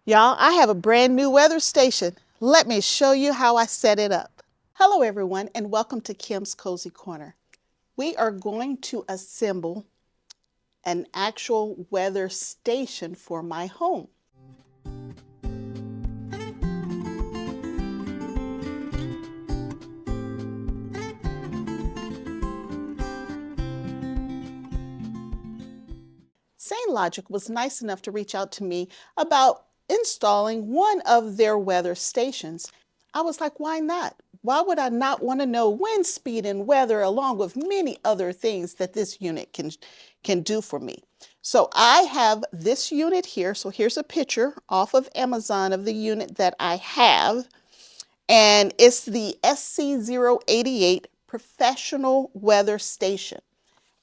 Y'all, I have a brand new weather station. Let me show you how I set it up. Hello everyone and welcome to Kim's Cozy Corner. We are going to assemble an actual weather station for my home. Sainlogic was nice enough to reach out to me about installing one of their weather stations. I was like, why not? Why would I not want to know wind speed and weather along with many other things that this unit can do for me? So I have this unit here. So here's a picture off of Amazon of the unit that I have. And it's the SC088 Professional Weather Station.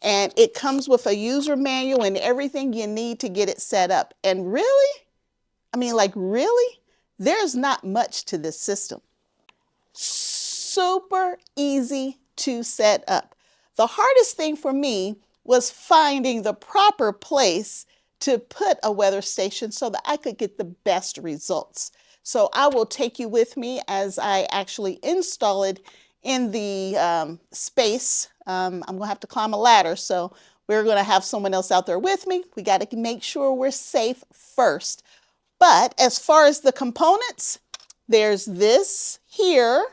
And it comes with a user manual and everything you need to get it set up. And really, really, there's not much to this system. Super easy to set up. The hardest thing for me was finding the proper place to put a weather station so that I could get the best results. So I will take you with me as I actually install it in the space. I'm going to have to climb a ladder, so we're going to have someone else out there with me. We got to make sure we're safe first. But as far as the components, there's this here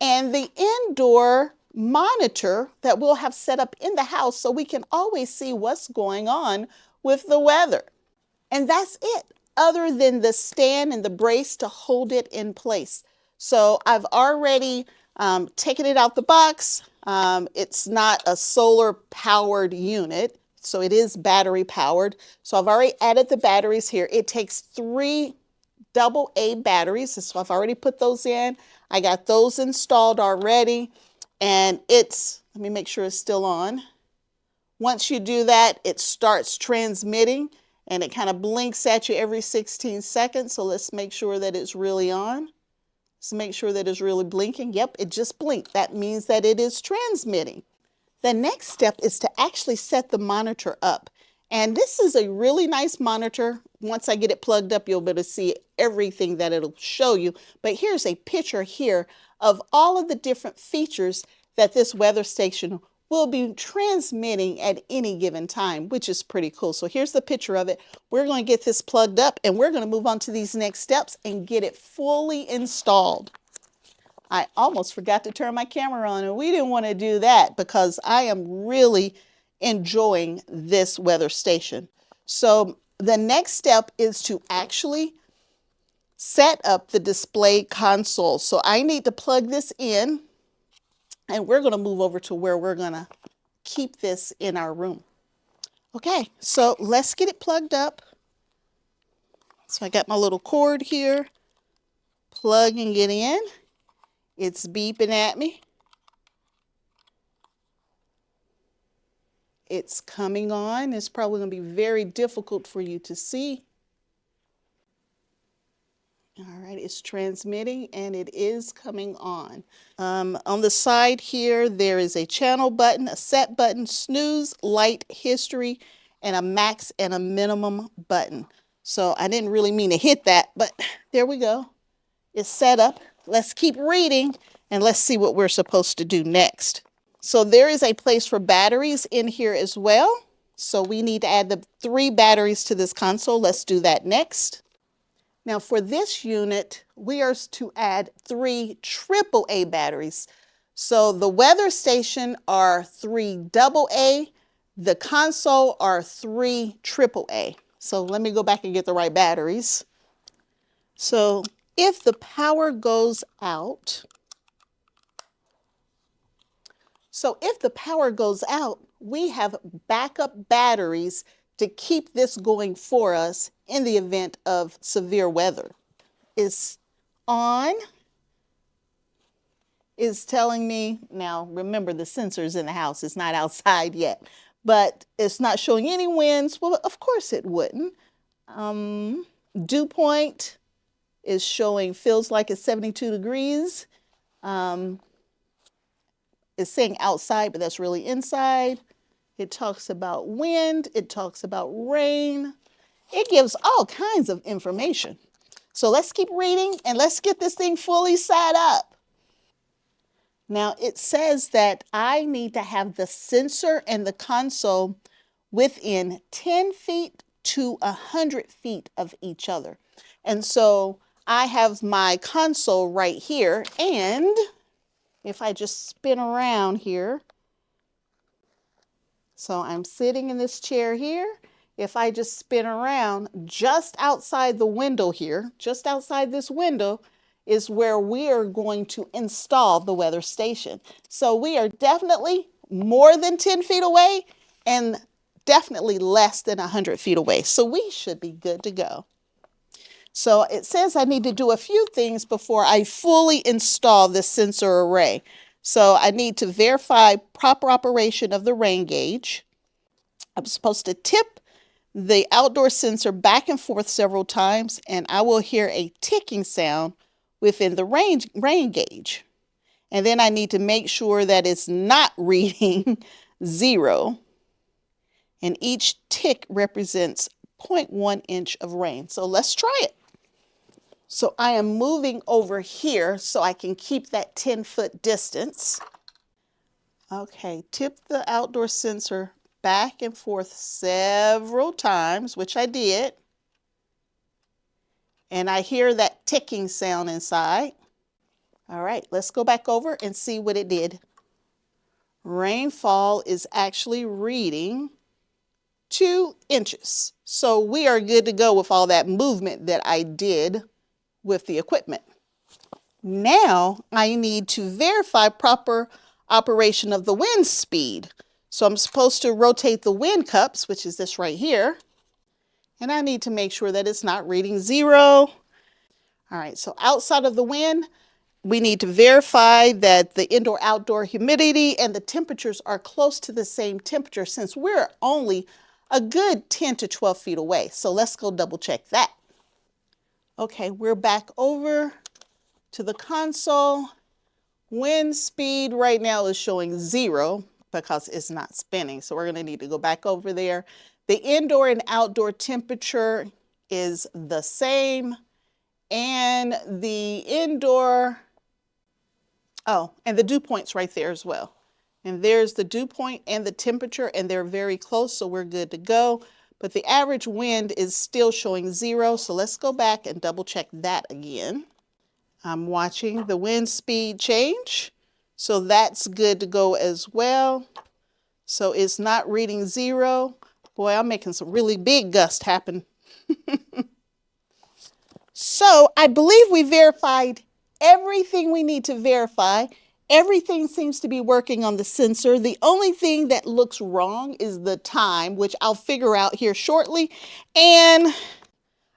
and the indoor monitor that we'll have set up in the house so we can always see what's going on with the weather. And that's it, other than the stand and the brace to hold it in place. So I've already taken it out the box. It's not a solar powered unit, so it is battery powered. So I've already added the batteries here. It takes 3 AA batteries, so I've already put those in. I got those installed already, and let me make sure it's still on. Once you do that, it starts transmitting, and it kind of blinks at you every 16 seconds, so let's make sure that it's really on. Let's make sure that it's really blinking. Yep, it just blinked. That means that it is transmitting. The next step is to actually set the monitor up. And this is a really nice monitor. Once I get it plugged up, you'll be able to see everything that it'll show you. But here's a picture here of all of the different features that this weather station will be transmitting at any given time, which is pretty cool. So here's the picture of it. We're going to get this plugged up and we're going to move on to these next steps and get it fully installed. I almost forgot to turn my camera on, and we didn't want to do that because I am really enjoying this weather station. So the next step is to actually set up the display console. So I need to plug this in, and we're going to move over to where we're going to keep this in our room. Okay, so let's get it plugged up. So I got my little cord here, plugging it in. It's beeping at me. It's coming on. It's probably going to be very difficult for you to see. All right, it's transmitting and it is coming on. On the side here, there is a channel button, a set button, snooze, light, history, and a max and a minimum button. So I didn't really mean to hit that, but there we go. It's set up. Let's keep reading and let's see what we're supposed to do next. So there is a place for batteries in here as well. So we need to add the 3 batteries to this console. Let's do that next. Now for this unit, we are to add 3 AAA batteries. So the weather station are 3 AA, the console are 3 AAA. So let me go back and get the right batteries. So if the power goes out, we have backup batteries to keep this going for us in the event of severe weather. It's on, is telling me, now remember the sensor's in the house, it's not outside yet, but it's not showing any winds. Well, of course it wouldn't. Dew point is showing, feels like it's 72 degrees. It's saying outside, but that's really inside. It talks about wind, it talks about rain, It gives all kinds of information. So let's keep reading and let's get this thing fully set up. Now it says that I need to have the sensor and the console within 10 feet to 100 feet of each other. And so I have my console right here, and if I just spin around here, so I'm sitting in this chair here. If I just spin around, just outside the window here, just outside this window, is where we are going to install the weather station. So we are definitely more than 10 feet away and definitely less than 100 feet away. So we should be good to go. So it says I need to do a few things before I fully install this sensor array. So I need to verify proper operation of the rain gauge. I'm supposed to tip the outdoor sensor back and forth several times, and I will hear a ticking sound within the rain gauge. And then I need to make sure that it's not reading 0. And each tick represents 0.1 inch of rain. So let's try it. So I am moving over here so I can keep that 10-foot distance. Okay, tip the outdoor sensor back and forth several times, which I did. And I hear that ticking sound inside. All right, let's go back over and see what it did. Rainfall is actually reading 2 inches. So we are good to go with all that movement that I did with the equipment. Now I need to verify proper operation of the wind speed. So I'm supposed to rotate the wind cups, which is this right here. And I need to make sure that it's not reading 0. All right, so outside of the wind, we need to verify that the indoor-outdoor humidity and the temperatures are close to the same temperature since we're only a good 10 to 12 feet away. So let's go double check that. Okay, we're back over to the console. Wind speed right now is showing 0 because it's not spinning. So we're going to need to go back over there. The indoor and outdoor temperature is the same. And the indoor, and the dew point's right there as well. And there's the dew point and the temperature, and they're very close, so we're good to go. But the average wind is still showing 0, so let's go back and double check that again. I'm watching the wind speed change, so that's good to go as well. So it's not reading 0. Boy, I'm making some really big gusts happen. So I believe we verified everything we need to verify. Everything seems to be working on the sensor. The only thing that looks wrong is the time, which I'll figure out here shortly. And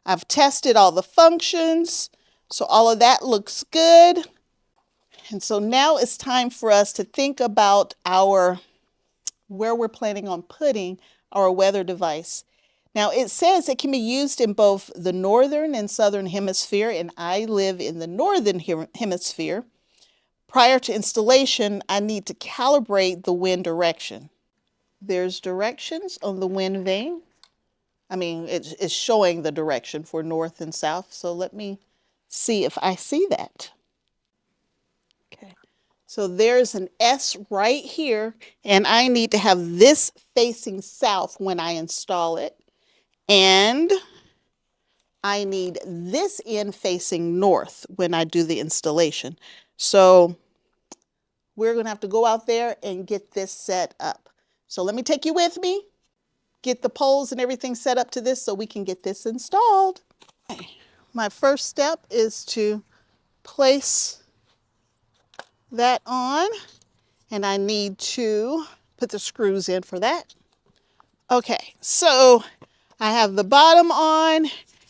I've tested all the functions. So all of that looks good. And so now it's time for us to think about where we're planning on putting our weather device. Now it says it can be used in both the northern and southern hemisphere, and I live in the northern hemisphere. Prior to installation, I need to calibrate the wind direction. There's directions on the wind vane. I mean, it's showing the direction for north and south, so let me see if I see that. Okay, so there's an S right here, and I need to have this facing south when I install it. And I need this end facing north when I do the installation. So we're going to have to go out there and get this set up. So let me take you with me, get the poles and everything set up to this so we can get this installed. Okay. My first step is to place that on, and I need to put the screws in for that. Okay, so I have the bottom on,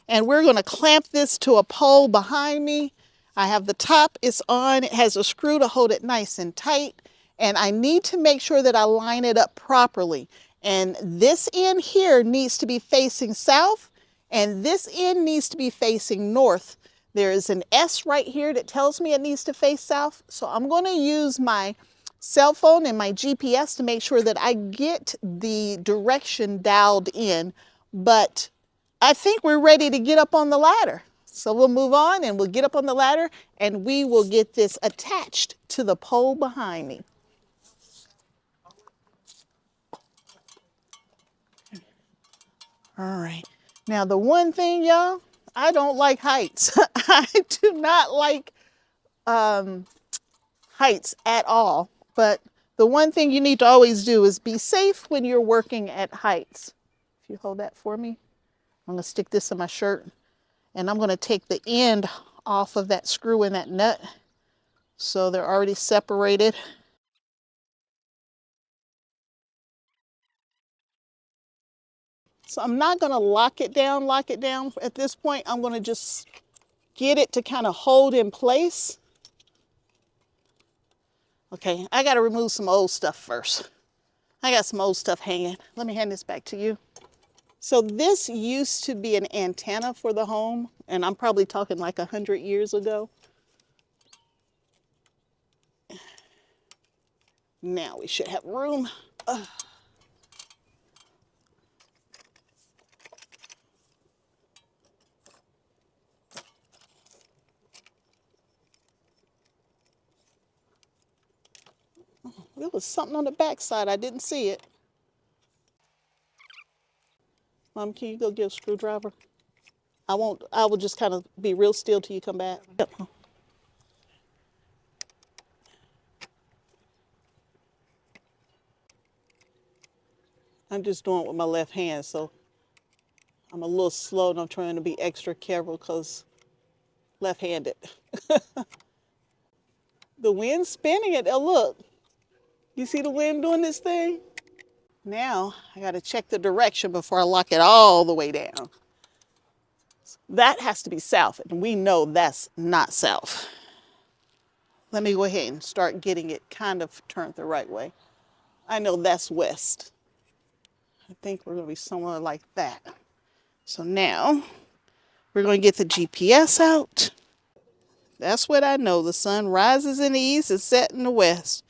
and we're going to clamp this to a pole behind me. I have the top, it's on, it has a screw to hold it nice and tight, and I need to make sure that I line it up properly. And this end here needs to be facing south, and this end needs to be facing north. There is an S right here that tells me it needs to face south, so I'm going to use my cell phone and my GPS to make sure that I get the direction dialed in, but I think we're ready to get up on the ladder. So we'll move on and we'll get up on the ladder and we will get this attached to the pole behind me. All right. Now the one thing, y'all, I don't like heights. I do not like heights at all. But the one thing you need to always do is be safe when you're working at heights. If you hold that for me, I'm gonna stick this in my shirt and I'm gonna take the end off of that screw and that nut. So they're already separated. So I'm not gonna lock it down at this point. I'm gonna just get it to kind of hold in place. Okay, I gotta remove some old stuff first. I got some old stuff hanging. Let me hand this back to you. So this used to be an antenna for the home, and I'm probably talking like 100 years ago. Now we should have room. There was something on the back side. I didn't see it. Mom, can you go get a screwdriver? I will just kind of be real still till you come back. Yep. I'm just doing it with my left hand, so I'm a little slow and I'm trying to be extra careful because left-handed. The wind's spinning it. Oh, look. You see the wind doing this thing? Now I got to check the direction before I lock it all the way down. That has to be south, and we know that's not south. Let me go ahead and start getting it kind of turned the right way. I know that's west. I think we're going to be somewhere like that. So now we're going to get the GPS out. That's what I know. The sun rises in the east and sets in the west.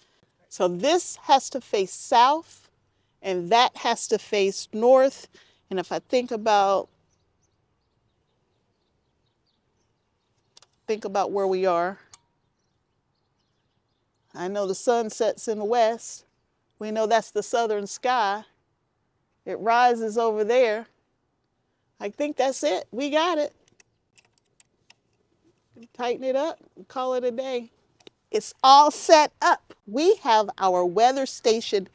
So this has to face south and that has to face north. And if I think about where we are, I know the sun sets in the west. We know that's the southern sky. It rises over there. I think that's it. We got it. Tighten it up and call it a day. It's all set up. We have our weather station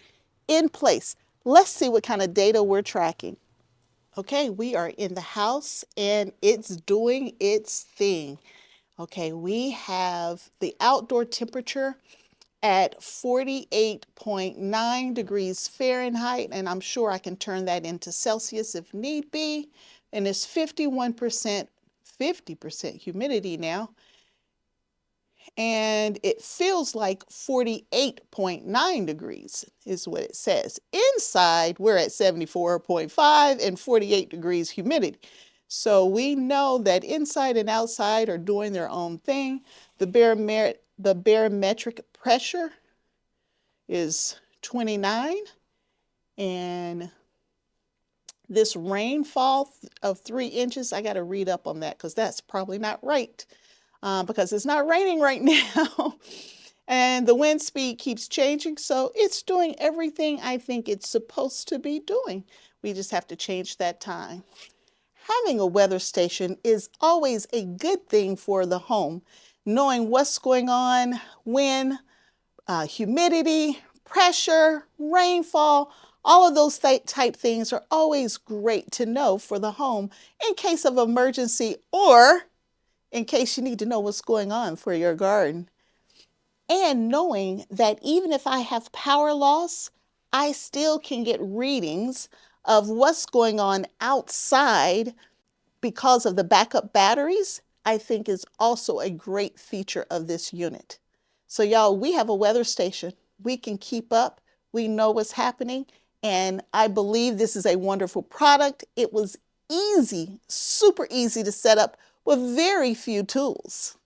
in place. Let's see what kind of data we're tracking. Okay, we are in the house and it's doing its thing. Okay, we have the outdoor temperature at 48.9 degrees Fahrenheit, and I'm sure I can turn that into Celsius if need be. And it's 51%, 50% humidity now. And it feels like 48.9 degrees is what it says. Inside, we're at 74.5 and 48 degrees humidity. So we know that inside and outside are doing their own thing. The barometric pressure is 29, and this rainfall of 3 inches, I got to read up on that because that's probably not right. Because it's not raining right now. And the wind speed keeps changing, so it's doing everything I think it's supposed to be doing. We just have to change that time. Having a weather station is always a good thing for the home. Knowing what's going on, when, humidity, pressure, rainfall, all of those type things are always great to know for the home in case of emergency or in case you need to know what's going on for your garden. And knowing that even if I have power loss, I still can get readings of what's going on outside because of the backup batteries, I think is also a great feature of this unit. So y'all, we have a weather station. We can keep up. We know what's happening. And I believe this is a wonderful product. It was easy, super easy to set up with very few tools.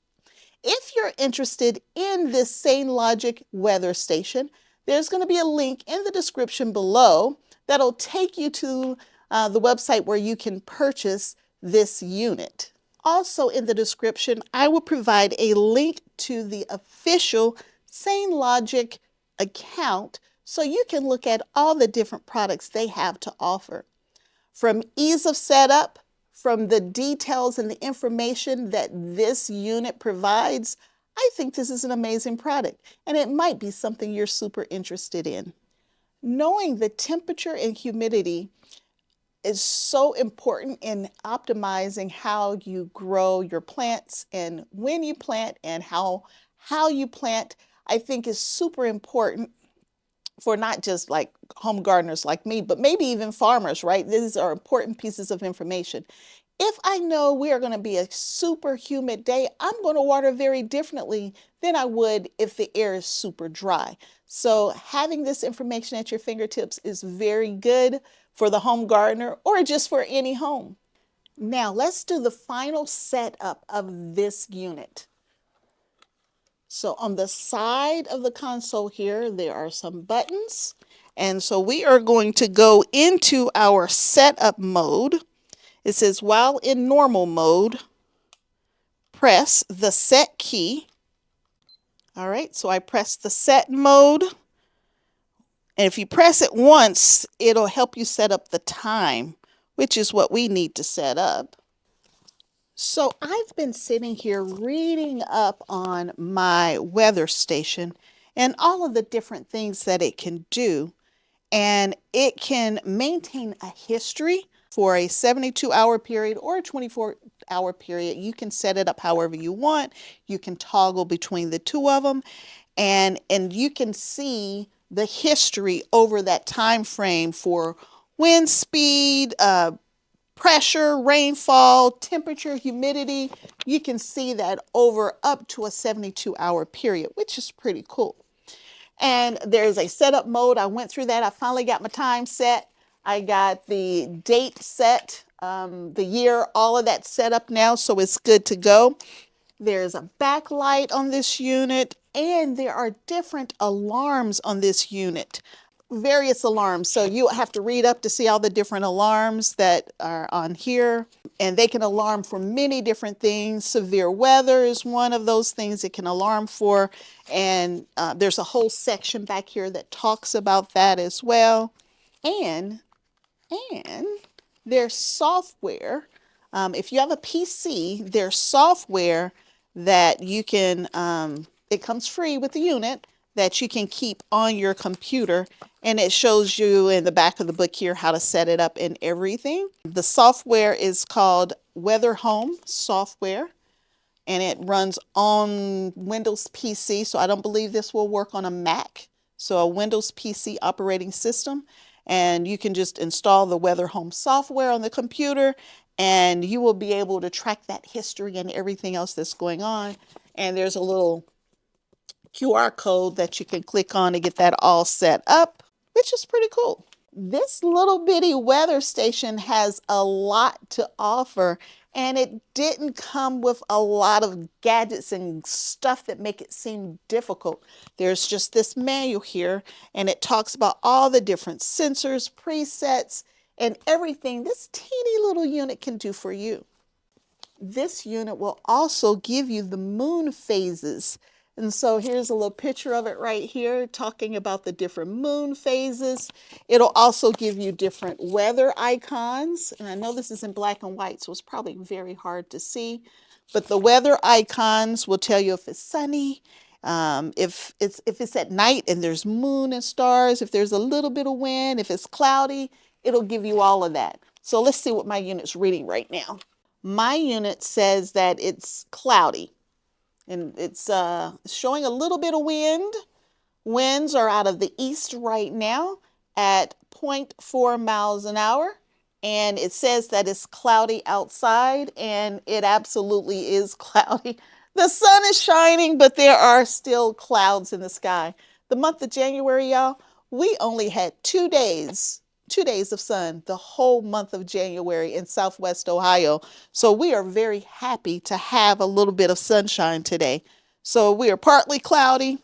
If you're interested in this Sainlogic weather station, there's going to be a link in the description below that'll take you to the website where you can purchase this unit. Also in the description, I will provide a link to the official Sainlogic account so you can look at all the different products they have to offer. From ease of setup, from the details and the information that this unit provides, I think this is an amazing product, and it might be something you're super interested in. Knowing the temperature and humidity is so important in optimizing how you grow your plants and when you plant and how you plant, I think is super important for not just like home gardeners like me, but maybe even farmers, right? These are important pieces of information. If I know we are going to be a super humid day, I'm going to water very differently than I would if the air is super dry. So having this information at your fingertips is very good for the home gardener or just for any home. Now let's do the final setup of this unit. So on the side of the console here, there are some buttons. And so we are going to go into our setup mode. It says while in normal mode, press the set key. All right, so I press the set mode. And if you press it once, it'll help you set up the time, which is what we need to set up. So I've been sitting here reading up on my weather station and all of the different things that it can do. And it can maintain a history for a 72-hour period or a 24-hour period. You can set it up however you want. You can toggle between the two of them, and you can see the history over that time frame for wind speed, pressure, rainfall, temperature, humidity. You can see that over up to a 72-hour period, which is pretty cool. And there's a setup mode. I went through that. I finally got my time set. I got the date set, the year, all of that set up now, so it's good to go. There's a backlight on this unit, and there are different alarms on this unit. Various alarms. So you have to read up to see all the different alarms that are on here. And they can alarm for many different things. Severe weather is one of those things it can alarm for. And there's a whole section back here that talks about that as well. And there's software. If you have a PC, there's software that you can, it comes free with the unit, that you can keep on your computer, and it shows you in the back of the book here how to set it up and everything. The software is called Weather Home software, and it runs on Windows PC, so I don't believe this will work on a Mac. So a Windows PC operating system, and you can just install the Weather Home software on the computer, and you will be able to track that history and everything else that's going on. And there's a little QR code that you can click on to get that all set up, which is pretty cool. This little bitty weather station has a lot to offer, and it didn't come with a lot of gadgets and stuff that make it seem difficult. There's just this manual here, and it talks about all the different sensors, presets, and everything this teeny little unit can do for you. This unit will also give you the moon phases. And so here's a little picture of it right here talking about the different moon phases. It'll also give you different weather icons. And I know this is in black and white, so it's probably very hard to see. But the weather icons will tell you if it's sunny, if it's at night and there's moon and stars, if there's a little bit of wind, if it's cloudy, it'll give you all of that. So let's see what my unit's reading right now. My unit says that it's cloudy. And it's showing a little bit of wind. Winds are out of the east right now at 0.4 miles an hour. And it says that it's cloudy outside, and it absolutely is cloudy. The sun is shining, but there are still clouds in the sky. The month of January, y'all, we only had 2 days of sun the whole month of January in Southwest Ohio. So we are very happy to have a little bit of sunshine today. So we are partly cloudy,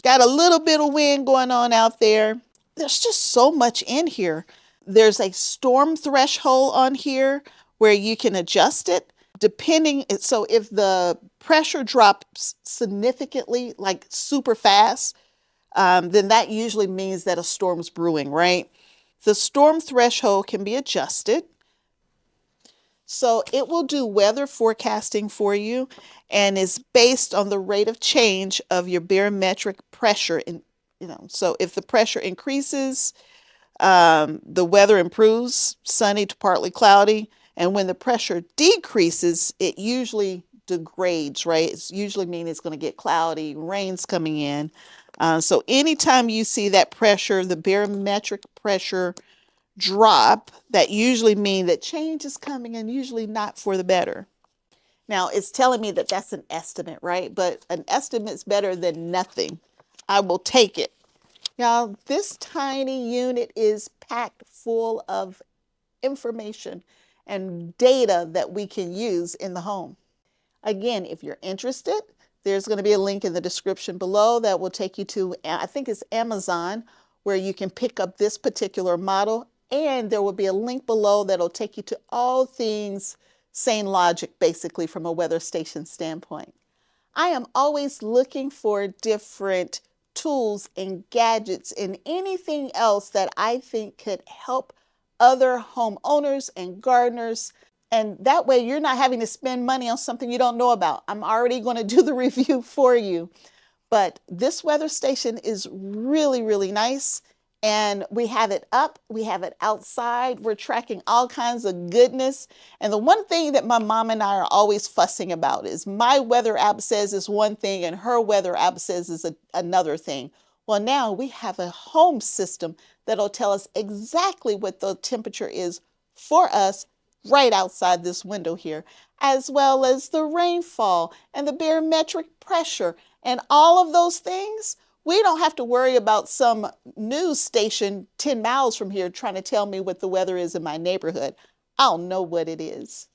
got a little bit of wind going on out there. There's just so much in here. There's a storm threshold on here where you can adjust it depending. So if the pressure drops significantly, like super fast, then that usually means that a storm's brewing, right? The storm threshold can be adjusted. So it will do weather forecasting for you and is based on the rate of change of your barometric pressure. So if the pressure increases, the weather improves, sunny to partly cloudy. And when the pressure decreases, it usually degrades, right? It's usually mean it's going to get cloudy, rain's coming in. So anytime you see that pressure, the barometric pressure drop, that usually mean that change is coming and usually not for the better. Now it's telling me that that's an estimate, right? But an estimate's better than nothing. I will take it. Y'all, this tiny unit is packed full of information and data that we can use in the home. Again, if you're interested, there's going to be a link in the description below that will take you to, I think it's Amazon, where you can pick up this particular model. And there will be a link below that'll take you to all things Sainlogic, basically from a weather station standpoint. I am always looking for different tools and gadgets and anything else that I think could help other homeowners and gardeners. And that way you're not having to spend money on something you don't know about. I'm already going to do the review for you. But this weather station is really, really nice. And we have it up, we have it outside, we're tracking all kinds of goodness. And the one thing that my mom and I are always fussing about is my weather app says is one thing and her weather app says is another thing. Well, now we have a home system that'll tell us exactly what the temperature is for us right outside this window here, as well as the rainfall and the barometric pressure and all of those things. We don't have to worry about some news station 10 miles from here trying to tell me what the weather is in my neighborhood. I'll know what it is.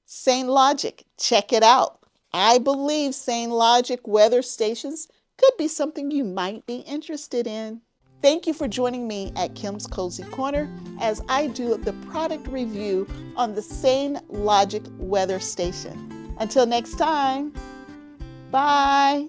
Sainlogic, check it out. I believe Sainlogic weather stations could be something you might be interested in. Thank you for joining me at Kim's Kozy Corner as I do the product review on the Sainlogic weather station. Until next time, bye.